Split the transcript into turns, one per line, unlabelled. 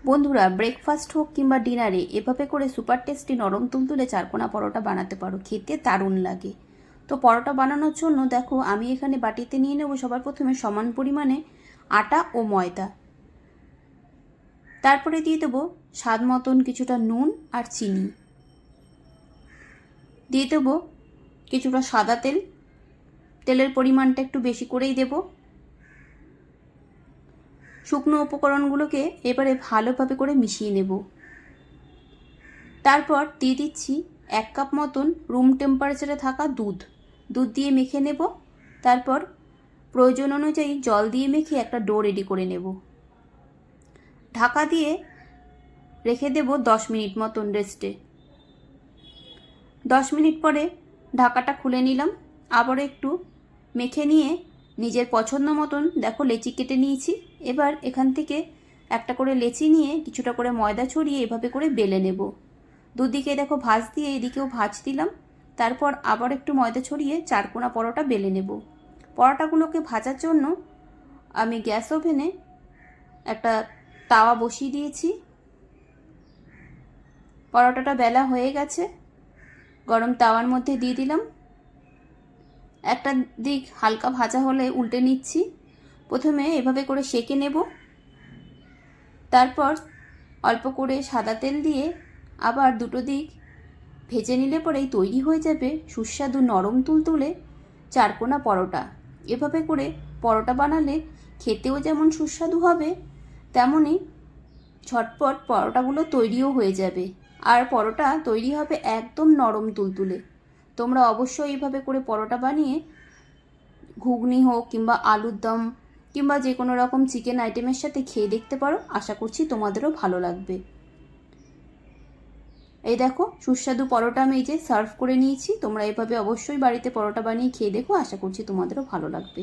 বন্ধুরা, ব্রেকফাস্ট হোক কিংবা ডিনারে এভাবে করে সুপার টেস্টি নরম তুলতুলে চারকোনা পরোটা বানাতে পারো, খেতে দারুণ লাগে। তো পরোটা বানানোর জন্য দেখো আমি এখানে বাটিতে নিয়ে নেব সবার প্রথমে সমান পরিমাণে আটা ও ময়দা। তারপরে দিয়ে দেবো স্বাদ মতন কিছুটা নুন আর চিনি, দিয়ে দেবো কিছুটা সাদা তেল, তেলের পরিমাণটা একটু বেশি করেই দেব। শুকনো উপকরণগুলোকে এবারে ভালোভাবে করে মিশিয়ে নেব। তারপর দিয়ে দিচ্ছি 1 কাপ মতন রুম টেম্পারেচারে থাকা দুধ দিয়ে মেখে নেব। তারপর প্রয়োজন অনুযায়ী জল দিয়ে মেখে একটা ডো রেডি করে নেব। ঢাকা দিয়ে রেখে দেব 10 মিনিট মতন রেস্টে। 10 মিনিট পরে ঢাকাটা খুলে নিলাম। আবার একটু মেখে নিয়ে নিজের পছন্দ মতন দেখো লেচি কেটে নিয়েছি। এবার এখান থেকে একটা করে লেচি নিয়ে কিছুটা করে ময়দা ছড়িয়ে এভাবে করে বেলে নেব। দুদিকে দেখো ভাঁজ দিয়ে এদিকেও ভাঁজ দিলাম। তারপর আবার একটু ময়দা ছড়িয়ে চারকোনা পরোটা বেলে নেব। পরোটাগুলোকে ভাজার জন্য আমি গ্যাস ওভেনে একটা তাওয়া বসিয়ে দিয়েছি। পরোটাটা বেলা হয়ে গেছে, গরম তাওয়ার মধ্যে দিয়ে দিলাম। একটা দিক হালকা ভাজা হলে উল্টে নিচ্ছি। প্রথমে এভাবে করে সেঁকে নেব, তারপর অল্প করে সাদা তেল দিয়ে আবার দুটো দিক ভেজে নিলে পরেই তৈরি হয়ে যাবে সুস্বাদু নরম তুলতুলে চারকোনা পরোটা। এভাবে করে পরোটা বানালে খেতেও যেমন সুস্বাদু হবে, তেমনই ঝটপট পরোটাগুলো তৈরিও হয়ে যাবে। আর পরোটা তৈরি হবে একদম নরম তুলতুলে। তোমরা অবশ্যই এইভাবে করে পরোটা বানিয়ে ঘুগনি হোক কিংবা আলুর দম কিংবা যে কোনো রকম চিকেন আইটেমের সাথে খেয়ে দেখতে পারো। আশা করছি তোমাদেরও ভালো লাগবে। এই দেখো সুস্বাদু পরোটা আমি এই যে সার্ভ করে নিয়েছি। তোমরা এভাবে অবশ্যই বাড়িতে পরোটা বানিয়ে খেয়ে দেখো, আশা করছি তোমাদেরও ভালো লাগবে।